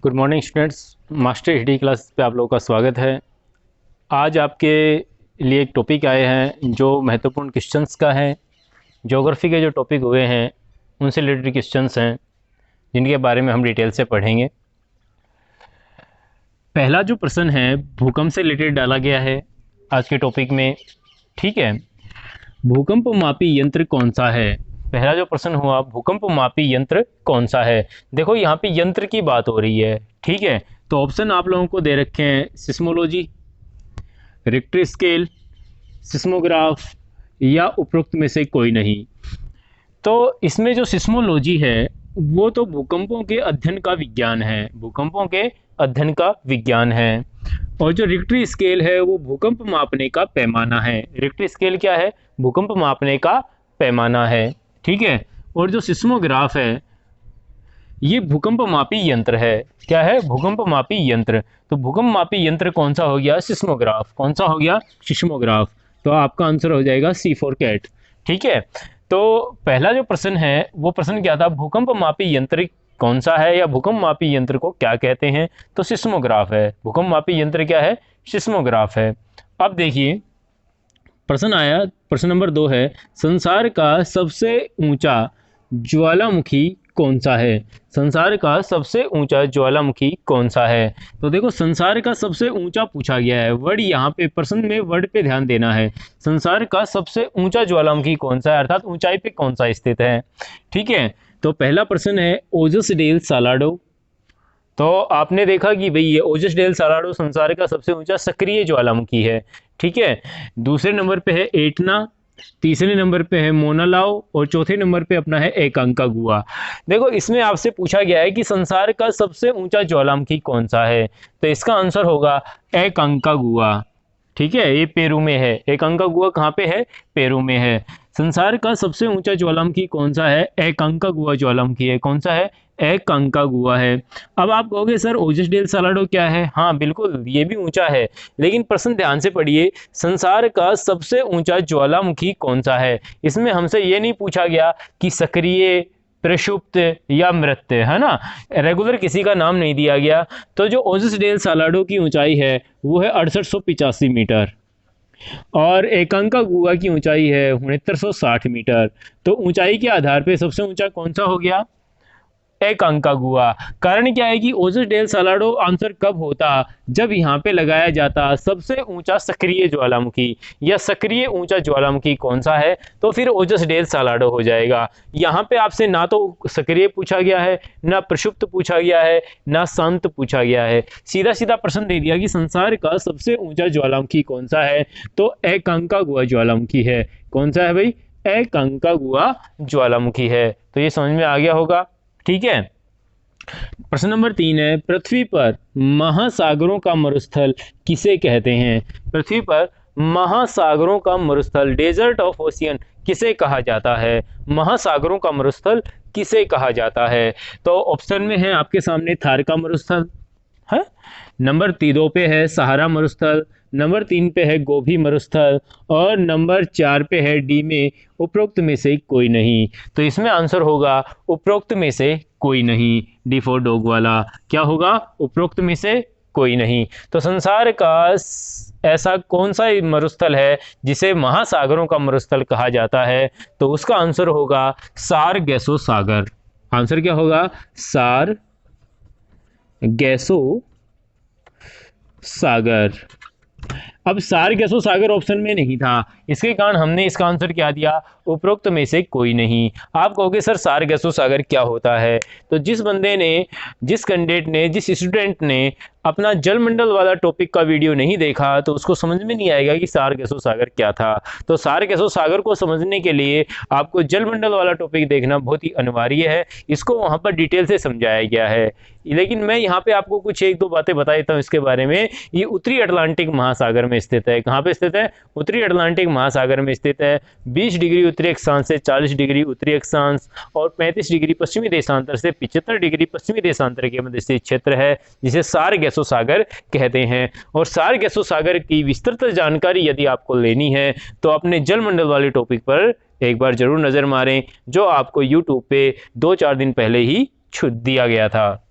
Good morning students. Master history class पे आप लोगों का स्वागत है। आज आपके लिए एक टॉपिक आए हैं जो महत्वपूर्ण क्वेश्चंस का है। ज्योग्राफी के जो टॉपिक हुए हैं उनसे रिलेटेड क्वेश्चंस हैं जिनके बारे में हम डिटेल से पढ़ेंगे। पहला जो प्रश्न है भूकंप से रिलेटेड डाला गया है आज के टॉपिक में। ठीक है, भूकंप मापी यंत्र कौन सा है? पहला जो प्रश्न हुआ, भूकंप मापी यंत्र कौन सा है। देखो यहाँ पे यंत्र की बात हो रही है। ठीक है, तो ऑप्शन आप लोगों को दे रखे हैं सिस्मोलॉजी, रिक्टर स्केल, सिस्मोग्राफ या उपरोक्त में से कोई नहीं। तो इसमें जो सिस्मोलॉजी है वो तो भूकंपों के अध्ययन का विज्ञान है, भूकंपों के अध्ययन का विज्ञान है। और जो रिक्टर स्केल है वो भूकंप मापने का पैमाना है। रिक्टर स्केल क्या है? भूकंप मापने का पैमाना है। ठीक है, और जो सिस्मोग्राफ है ये भूकंप मापी यंत्र है। क्या है? भूकंप मापी यंत्र। तो भूकंप मापी यंत्र कौन सा हो गया? सिस्मोग्राफ। कौन सा हो गया? सिस्मोग्राफ। तो आपका आंसर हो जाएगा C फॉर कैट। ठीक है, तो पहला जो प्रश्न है वो प्रश्न क्या था? भूकंप मापी यंत्र कौन सा है या भूकंप मापी यंत्र को क्या कहते हैं? तो सिस्मोग्राफ है। भूकंप मापी यंत्र क्या है? सिस्मोग्राफ है। अब देखिए प्रश्न आया, प्रश्न नंबर 2 है, संसार का सबसे ऊंचा ज्वालामुखी कौन सा है? संसार का सबसे ऊंचा ज्वालामुखी कौन सा है? तो देखो संसार का सबसे ऊंचा पूछा गया है। वर्ड यहाँ पे प्रश्न में वर्ड पे ध्यान देना है। संसार का सबसे ऊंचा ज्वालामुखी कौन सा है, अर्थात ऊंचाई पे कौन सा स्थित है। ठीक है, तो पहला प्रश्न है ओजस डेल सालाडो। तो आपने देखा कि भाई ये ओजस डेल सालाडो संसार का सबसे ऊंचा सक्रिय ज्वालामुखी है। ठीक है, दूसरे नंबर पे है एटना, तीसरे नंबर पे है मोनालाओ और चौथे नंबर पे अपना है एकांकागुआ। देखो इसमें आपसे पूछा गया है कि संसार का सबसे ऊंचा ज्वालामुखी कौन सा है, तो इसका आंसर होगा एकांकागुआ। ठीक है, ये पेरू में है। एकांकागुआ कहाँ पे है? पेरू में है। संसार का सबसे ऊंचा ज्वालामुखी कौन सा है? एकांकागुआ ज्वालामुखी है। कौन सा है? एकांकागुआ है। अब आप कहोगे सर ओजस डेल सालाडो क्या है? हाँ बिल्कुल, ये भी ऊंचा है, लेकिन प्रश्न ध्यान से पढ़िए, संसार का सबसे ऊंचा ज्वालामुखी कौन सा है। इसमें हमसे ये नहीं पूछा गया कि सक्रिय, प्रक्षुप्त या मृत, है ना। रेगुलर किसी का नाम नहीं दिया गया। तो जो ओजस डेल सालाडो की ऊंचाई है वो है 6885 मीटर और एकांकागुआ की ऊंचाई है 6960 मीटर। तो ऊंचाई के आधार पे सबसे ऊंचा कौन सा हो गया? एकांकागुआ। कारण क्या है कि ओजस डेल सालाडो आंसर कब होता? जब यहाँ पे लगाया जाता सबसे ऊंचा सक्रिय ज्वालामुखी या सक्रिय ऊंचा ज्वालामुखी कौन सा है, तो फिर ओजस डेल सालाडो हो जाएगा। यहाँ पे आपसे ना तो सक्रिय पूछा गया है, ना प्रक्षुप्त पूछा गया है, ना शांत पूछा गया है। सीधा सीधा प्रश्न दे दिया कि संसार का सबसे ऊंचा ज्वालामुखी कौन सा है, तो एकांकागुआ ज्वालामुखी है। कौन सा है भाई? एकांकागुआ ज्वालामुखी है। तो ये समझ में आ गया होगा। ठीक है, प्रश्न नंबर 3 है, पृथ्वी पर महासागरों का मरुस्थल किसे कहते हैं? पृथ्वी पर महासागरों का मरुस्थल, डेजर्ट ऑफ ओशियन, किसे कहा जाता है? महासागरों का मरुस्थल किसे कहा जाता है? तो ऑप्शन में है आपके सामने थार का मरुस्थल है, नंबर 2 पे है सहारा मरुस्थल, नंबर 3 पे है गोभी मरुस्थल और नंबर 4 पे है डी में उपरोक्त में से कोई नहीं। तो इसमें आंसर होगा उपरोक्त में से कोई नहीं, डी फॉर डॉग वाला। क्या होगा? उपरोक्त में से कोई नहीं। तो संसार का ऐसा कौन सा मरुस्थल है जिसे महासागरों का मरुस्थल कहा जाता है? तो उसका आंसर होगा सारगेसो सागर। आंसर क्या होगा? सारगेसो सागर। अब सारगेसो सागर ऑप्शन में नहीं था, इसके कारण हमने इसका आंसर क्या दिया? उपरोक्त में से कोई नहीं। आप कहोगे सर सारगेसो सागर क्या होता है? तो जिस बंदे ने, जिस कैंडिडेट ने, जिस स्टूडेंट ने अपना जलमंडल वाला टॉपिक का वीडियो नहीं देखा तो उसको समझ में नहीं आएगा कि सारगेसो सागर क्या था। तो सारगेसो सागर को समझने के लिए आपको जलमंडल वाला टॉपिक देखना बहुत ही अनिवार्य है। इसको वहाँ पर डिटेल से समझाया गया है, लेकिन मैं यहाँ पे आपको कुछ एक दो बातें बता देता हूँ इसके बारे में। ये उत्तरी अटलांटिक महासागर में स्थित है। कहाँ पे स्थित है? उत्तरी अटलांटिक महासागर में स्थित है। 20 डिग्री उत्तरी अक्षांश से 40 डिग्री उत्तरी अक्षांश और 35 डिग्री पश्चिमी देशांतर से 75 डिग्री पश्चिमी देशांतर के मध्य स्थित क्षेत्र है, जिसे सारगेसो सागर कहते हैं। और सारगेसो सागर की विस्तृत जानकारी यदि आपको लेनी है तो अपने जलमंडल वाले टॉपिक पर एक बार जरूर नजर मारें, जो आपको यूट्यूब पे 2-4 दिन पहले ही दिया गया था।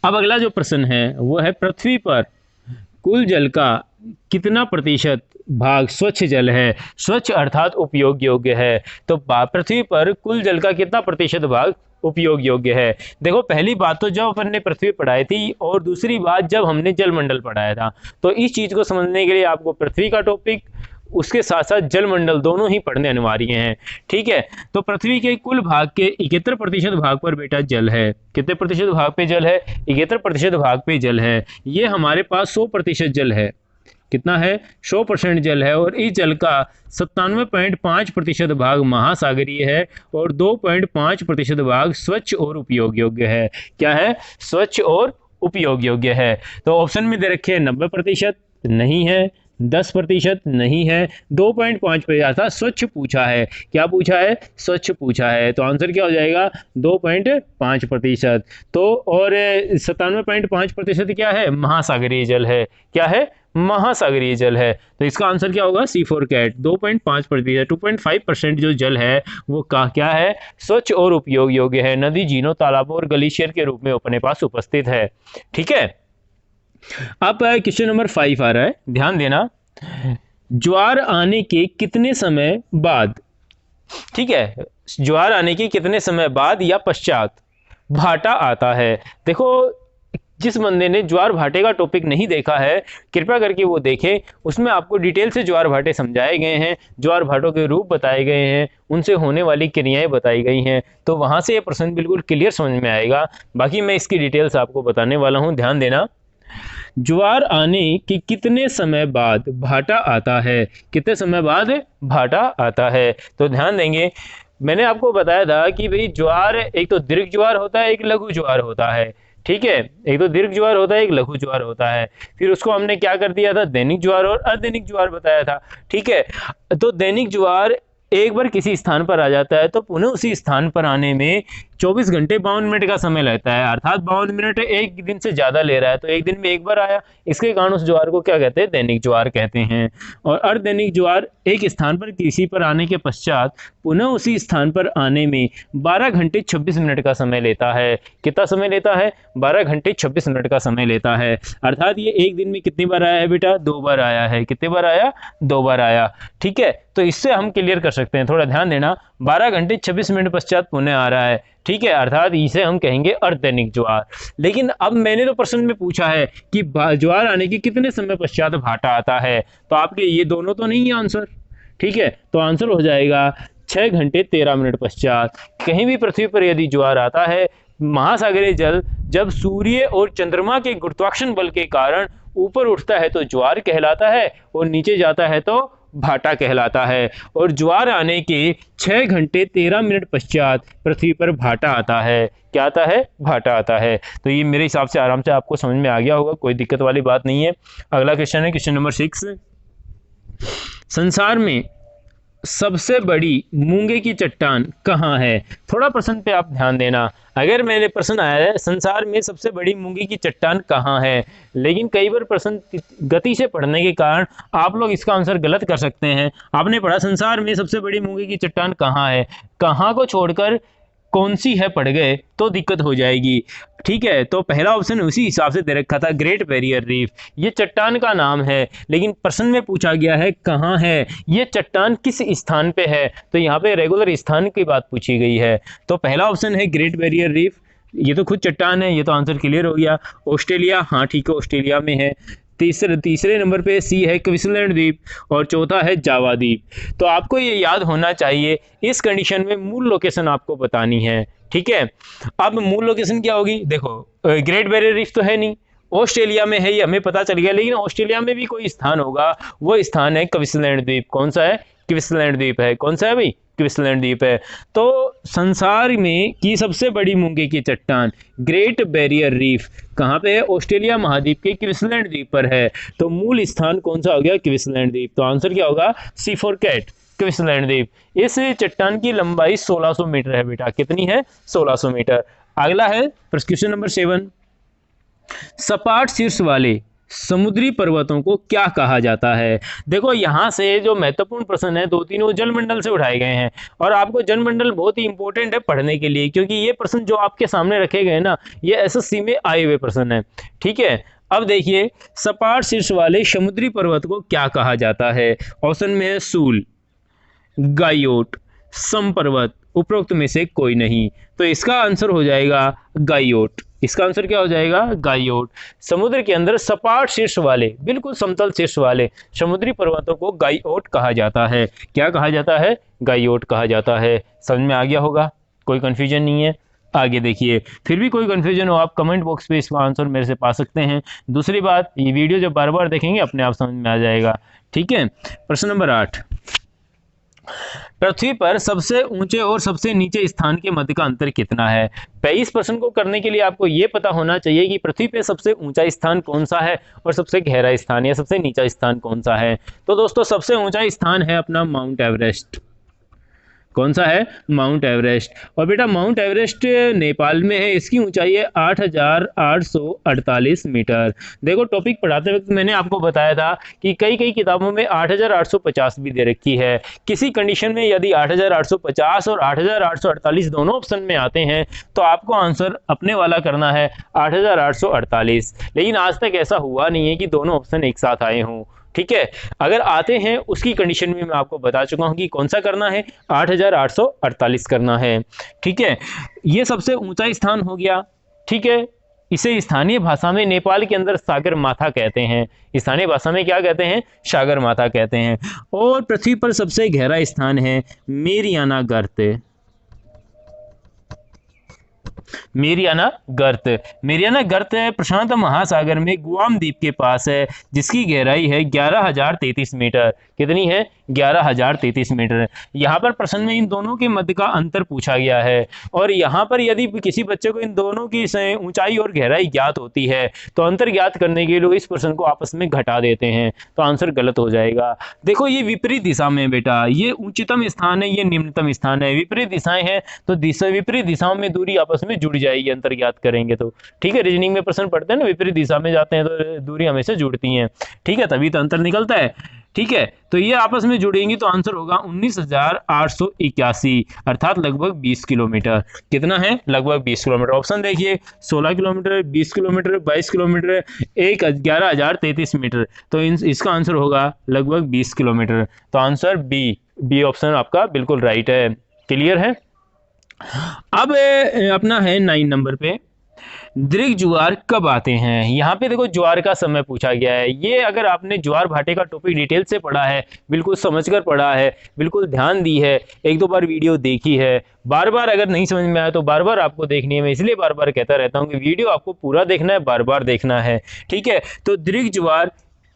अब अगला जो प्रश्न है वो है, पृथ्वी पर कुल जल का कितना प्रतिशत भाग स्वच्छ जल है? स्वच्छ अर्थात उपयोग योग्य है। तो पृथ्वी पर कुल जल का कितना प्रतिशत भाग उपयोग योग्य है? देखो, पहली बात तो जब अपन ने पृथ्वी पढ़ाई थी और दूसरी बात जब हमने जलमंडल पढ़ाया था, तो इस चीज को समझने के लिए आपको पृथ्वी का टॉपिक उसके साथ साथ जलमंडल दोनों ही पढ़ने अनिवार्य हैं। ठीक है, तो पृथ्वी के कुल भाग के 71% भाग पर बेटा जल है। कितने प्रतिशत भाग पे जल है? 71% भाग पे जल है। ये हमारे पास 100% जल है। कितना है? 100% जल है। और इस जल का 97.5% भाग महासागरीय है और 2.5% भाग स्वच्छ और उपयोग योग्य है। क्या है? स्वच्छ और उपयोग योग्य है। तो ऑप्शन में दे रखे 90% नहीं है, 10% नहीं है, 2.5% था, स्वच्छ पूछा है। क्या पूछा है? स्वच्छ पूछा है। तो आंसर क्या हो जाएगा? 2.5%। तो और 97.5% क्या है? महासागरीय जल है। क्या है? महासागरीय जल है। तो इसका आंसर क्या होगा? C4 cat. 2.5%, 2.5% जो जल है वो क्या है? स्वच्छ और उपयोग योग्य है। नदी, झीलों, तालाबों और ग्लेशियर के रूप में अपने पास उपस्थित है। ठीक है, अब क्वेश्चन नंबर 5 आ रहा है, ध्यान देना। ज्वार आने के कितने समय बाद, ठीक है, ज्वार आने के कितने समय बाद या पश्चात भाटा आता है? देखो, जिस बंदे ने ज्वार भाटे का टॉपिक नहीं देखा है कृपया करके वो देखें, उसमें आपको डिटेल से ज्वार भाटे समझाए गए हैं, ज्वार भाटों के रूप बताए गए हैं, उनसे होने वाली क्रियाएं बताई गई हैं। तो वहां से ये प्रश्न बिल्कुल क्लियर समझ में आएगा। बाकी मैं इसकी डिटेल्स आपको बताने वाला हूं, ध्यान देना। ज्वार आने के कितने समय बाद भाटा आता है? कितने समय बाद भाटा आता है? तो ध्यान देंगे, मैंने आपको बताया था कि भाई ज्वार एक तो दीर्घ ज्वार होता है, एक लघु ज्वार होता है। ठीक है, एक तो दीर्घ ज्वार होता है, एक लघु ज्वार होता है। फिर उसको हमने क्या कर दिया था? दैनिक ज्वार और अदैनिक ज्वार बताया था। ठीक है, तो दैनिक ज्वार एक बार किसी स्थान पर आ जाता है तो पुनः उसी स्थान पर आने में 24 घंटे 52 मिनट का समय लगता है, अर्थात 52 मिनट एक दिन से ज्यादा ले रहा है। तो एक दिन में एक बार आया, इसके कारण उस ज्वार को क्या कहते हैं? दैनिक ज्वार कहते हैं। और अर्धदैनिक ज्वार एक स्थान पर किसी पर आने के पश्चात पुनः उसी स्थान पर आने में 12 घंटे 26 मिनट का समय लेता है। कितना समय लेता है? 12 घंटे 26 मिनट का समय लेता है। अर्थात ये एक दिन में कितनी बार आया है बेटा? 2 बार आया है। कितने बार आया? 2 बार आया। ठीक है, तो इससे हम क्लियर कर सकते हैं, थोड़ा ध्यान देना। 12 घंटे 26 मिनट पश्चात पुनः आ रहा है। ठीक है, अर्थात इसे हम कहेंगे अर्धदैनिक ज्वार। लेकिन अब मैंने तो प्रश्न में पूछा है कि ज्वार आने के कितने समय पश्चात भाटा आता है, तो आपके ये दोनों तो नहीं है आंसर। ठीक है, तो आंसर हो जाएगा 6 घंटे 13 मिनट पश्चात। कहीं भी पृथ्वी पर यदि ज्वार आता है, महासागरीय जल जब सूर्य और चंद्रमा के गुरुत्वाकर्षण बल के कारण ऊपर उठता है तो ज्वार कहलाता है, और नीचे जाता है तो भाटा कहलाता है। और ज्वार आने के 6 घंटे 13 मिनट पश्चात पृथ्वी पर भाटा आता है। क्या आता है? भाटा आता है। तो ये मेरे हिसाब से आराम से आपको समझ में आ गया होगा, कोई दिक्कत वाली बात नहीं है। अगला क्वेश्चन है क्वेश्चन नंबर 6। संसार में सबसे बड़ी मूंगे की चट्टान कहाँ है? थोड़ा प्रश्न पे आप ध्यान देना। अगर मैंने प्रश्न आया है संसार में सबसे बड़ी मूंगे की चट्टान कहाँ है, लेकिन कई बार प्रश्न गति से पढ़ने के कारण आप लोग इसका आंसर गलत कर सकते हैं। आपने पढ़ा संसार में सबसे बड़ी मूंगे की चट्टान कहाँ है, कहाँ को छोड़कर कौन सी है पढ़ गए तो दिक्कत हो जाएगी। ठीक है, तो पहला ऑप्शन उसी हिसाब से दे रखा था, ग्रेट बैरियर रीफ। ये चट्टान का नाम है, लेकिन प्रश्न में पूछा गया है कहाँ है, ये चट्टान किस स्थान पे है, तो यहाँ पे रेगुलर स्थान की बात पूछी गई है। तो पहला ऑप्शन है ग्रेट बैरियर रीफ, ये तो खुद चट्टान है, ये तो आंसर क्लियर हो गया। ऑस्ट्रेलिया, हाँ ठीक है, ऑस्ट्रेलिया में है। तीसरे नंबर पे सी है क्वींसलैंड द्वीप, और चौथा है जावा द्वीप। तो आपको ये याद होना चाहिए, इस कंडीशन में मूल लोकेशन आपको बतानी है। ठीक है, अब मूल लोकेशन क्या होगी? देखो, ग्रेट बैरियर रीफ तो है नहीं, ऑस्ट्रेलिया में है, ये हमें पता चल गया, लेकिन ऑस्ट्रेलिया में भी कोई स्थान होगा, वो स्थान है क्वींसलैंड द्वीप। कौन सा है? क्वींसलैंड द्वीप है। कौन सा है भाई? क्वींसलैंड द्वीप है। तो संसार में की सबसे बड़ी मूंगे की चट्टान ग्रेट बैरियर रीफ कहाँ पे है? ऑस्ट्रेलिया महाद्वीप के क्वींसलैंड द्वीप पर है। तो मूल स्थान कौन सा हो गया? क्वींसलैंड द्वीप। तो आंसर क्या होगा? C4 कैट, क्वींसलैंड द्वीप। इस चट्टान की लंबाई 1600 मीटर है बेटा। कितनी है? 1600 मीटर। अगला है क्वेश्चन नंबर 7। सपाट शीर्ष वाले समुद्री पर्वतों को क्या कहा जाता है। देखो यहाँ से जो महत्वपूर्ण प्रश्न है 2-3 वो जलमंडल से उठाए गए हैं, और आपको जलमंडल बहुत ही इंपॉर्टेंट है पढ़ने के लिए, क्योंकि ये प्रश्न जो आपके सामने रखे गए ना ये एसएससी में आए हुए प्रश्न है। ठीक है, अब देखिए सपाट शीर्ष वाले समुद्री पर्वत को क्या कहा जाता है। ऑप्शन में है सूल, गाइयोट, समपर्वत, उपरोक्त में से कोई नहीं। तो इसका आंसर हो जाएगा गाइयोट। इसका आंसर क्या हो जाएगा, गाइयोट। समुद्र के अंदर सपाट शीर्ष वाले, बिल्कुल समतल शीर्ष वाले समुद्री पर्वतों को गाइयोट कहा जाता है। क्या कहा जाता है, गाइयोट कहा जाता है। समझ में आ गया होगा, कोई कंफ्यूजन नहीं है। आगे देखिए, फिर भी कोई कंफ्यूजन हो आप कमेंट बॉक्स पे इसका आंसर मेरे से पा सकते हैं। दूसरी बात, ये वीडियो जब बार बार देखेंगे अपने आप समझ में आ जाएगा। ठीक है, प्रश्न नंबर 8, पृथ्वी पर सबसे ऊंचे और सबसे नीचे स्थान के मध्य का अंतर कितना है। इस प्रश्न को करने के लिए आपको यह पता होना चाहिए कि पृथ्वी पे सबसे ऊंचा स्थान कौन सा है और सबसे गहरा स्थान या सबसे नीचा स्थान कौन सा है। तो दोस्तों सबसे ऊंचा स्थान है अपना माउंट एवरेस्ट। कौन सा है, माउंट एवरेस्ट। और बेटा माउंट एवरेस्ट नेपाल में है, इसकी ऊंचाई है 8,848 मीटर। देखो टॉपिक पढ़ाते वक्त मैंने आपको बताया था कि कई कई किताबों में 8,850 भी दे रखी है। किसी कंडीशन में यदि 8,850 और 8,848 दोनों ऑप्शन में आते हैं तो आपको आंसर अपने वाला करना है 8,848। लेकिन आज तक ऐसा हुआ नहीं है कि दोनों ऑप्शन एक साथ आए हों। ठीक है, अगर आते हैं उसकी कंडीशन में मैं आपको बता चुका हूं कि कौन सा करना है, 8,848 करना है। ठीक है, ये सबसे ऊंचा स्थान हो गया। ठीक है, इसे स्थानीय भाषा में नेपाल के अंदर सागर माथा कहते हैं। स्थानीय भाषा में क्या कहते हैं, सागर माथा कहते हैं। और पृथ्वी पर सबसे गहरा स्थान है मेरियाना गर्त। मेरियाना गर्त, मेरियाना गर्त है प्रशांत महासागर में गुआम द्वीप के पास है, जिसकी गहराई है 11,033 मीटर। कितनी है, 11,033 मीटर। यहाँ पर प्रश्न में इन दोनों के मध्य का अंतर पूछा गया है, और यहाँ पर यदि किसी बच्चे को इन दोनों की ऊंचाई और गहराई ज्ञात होती है तो अंतर ज्ञात करने के लिए इस प्रश्न को आपस में घटा देते हैं, तो आंसर गलत हो जाएगा। देखो ये विपरीत दिशा में बेटा, ये उच्चतम स्थान है, ये निम्नतम स्थान है। विपरीत दिशाएं हैं तो विपरीत दिशाओं में दूरी आपस में जुड़ जाएगी अंतर ज्ञात करेंगे तो। ठीक है, रीजनिंग में प्रश्न पढ़ते हैं ना, विपरीत दिशा में जाते हैं तो दूरी हमेशा जुड़ती हैं। ठीक है, तभी तो अंतर निकलता है। ठीक है, तो ये आपस में जुड़ेंगी तो आंसर होगा 19,881, अर्थात लगभग 20 किलोमीटर। कितना है, लगभग 20 किलोमीटर। ऑप्शन देखिए, 16 किलोमीटर, 20 किलोमीटर, 22 किलोमीटर, 11,033 मीटर। तो इसका आंसर होगा लगभग 20 किलोमीटर। तो आंसर बी ऑप्शन आपका बिल्कुल राइट है। क्लियर है। अब अपना है 9 नंबर पे, दीर्घ ज्वार कब आते हैं। यहाँ पे देखो ज्वार का समय पूछा गया है। ये अगर आपने ज्वार भाटे का टॉपिक डिटेल से पढ़ा है, बिल्कुल समझकर पढ़ा है, बिल्कुल ध्यान दी है, 1-2 बार वीडियो देखी है, बार बार अगर नहीं समझ में आया तो बार बार आपको देखनी है। मैं इसलिए बार बार कहता रहता हूँ कि वीडियो आपको पूरा देखना है, बार बार देखना है। ठीक है, तो दीर्घ ज्वार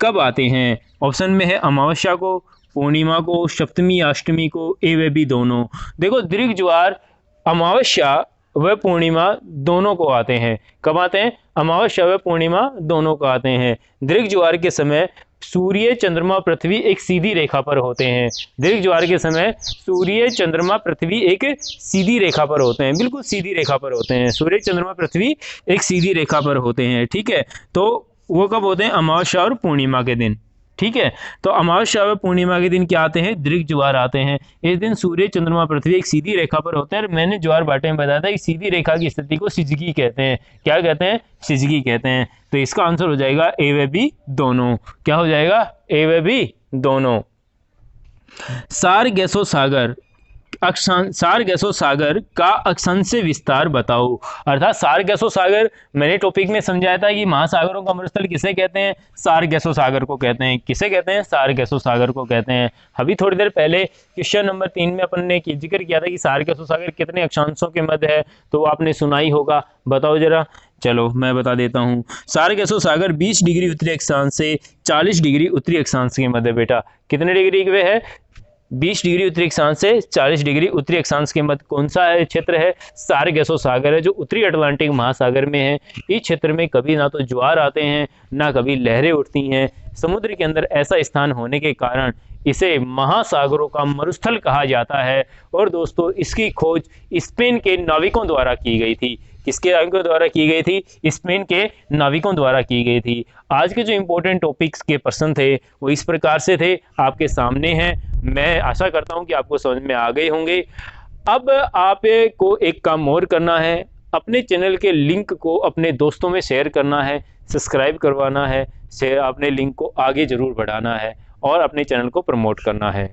कब आते हैं। ऑप्शन में है अमावस्या को, पूर्णिमा को, सप्तमी, अष्टमी को, ए व बी दोनों। देखो दीर्घ ज्वार अमावस्या व पूर्णिमा दोनों को आते हैं। कब आते हैं, अमावस्या व पूर्णिमा दोनों को आते हैं। दीर्घ ज्वार के समय सूर्य, चंद्रमा, पृथ्वी एक सीधी रेखा पर होते हैं। दीर्घ ज्वार के समय सूर्य, चंद्रमा, पृथ्वी एक सीधी रेखा पर होते हैं, बिल्कुल सीधी रेखा पर होते हैं। सूर्य, चंद्रमा, पृथ्वी एक सीधी रेखा पर होते हैं। ठीक है, तो वो कब होते हैं, अमावस्या और पूर्णिमा के दिन। ठीक है, तो अमावस्या व पूर्णिमा के दिन क्या आते हैं, दीर्घ ज्वार आते हैं। इस दिन सूर्य, चंद्रमा, पृथ्वी एक सीधी रेखा पर होते हैं। और मैंने ज्वार भाटे में बताया था कि सीधी रेखा की स्थिति को सिजगी कहते हैं। क्या कहते हैं, सिजगी कहते हैं। तो इसका आंसर हो जाएगा ए व बी दोनों। क्या हो जाएगा, ए व बी दोनों। सार गैसो सागर का अक्षांश विस्तार बताओ। अर्थात सार गैसो सागर मैंने टॉपिक में समझाया था कि महासागरों का मरुस्थल किसे कहते हैं, सार गैसो सागर को कहते हैं। किसे कहते हैं, सार गैसो सागर को कहते हैं। अभी थोड़ी देर पहले क्वेश्चन नंबर 3 में अपन ने जिक्र किया था कि सार गैसो सागर कितने अक्षांशों के मध्य है, तो आपने सुना ही होगा। बताओ जरा, चलो मैं बता देता हूँ। सार गैसो सागर 20 डिग्री उत्तरी अक्षांश से 40 डिग्री उत्तरी अक्षांश के मध्य। बेटा कितने डिग्री के है, 20 डिग्री उत्तरी अक्षांश से 40 डिग्री उत्तरी अक्षांश के मध्य कौन सा है क्षेत्र है, सार गैसो सागर है, जो उत्तरी अटलांटिक महासागर में है। इस क्षेत्र में कभी ना तो ज्वार आते हैं, ना कभी लहरें उठती हैं। समुद्र के अंदर ऐसा स्थान होने के कारण इसे महासागरों का मरुस्थल कहा जाता है। और दोस्तों इसकी खोज स्पेन के नाविकों द्वारा की गई थी। किसके नाविकों द्वारा की गई थी? स्पेन के नाविकों द्वारा की गई थी। आज के जो इम्पोर्टेंट टॉपिक्स के प्रश्न थे वो इस प्रकार से थे, आपके सामने हैं। मैं आशा करता हूँ कि आपको समझ में आ गए होंगे। अब आपको एक काम और करना है, अपने चैनल के लिंक को अपने दोस्तों में शेयर करना है, सब्सक्राइब करवाना है, शेयर अपने लिंक को आगे ज़रूर बढ़ाना है और अपने चैनल को प्रमोट करना है।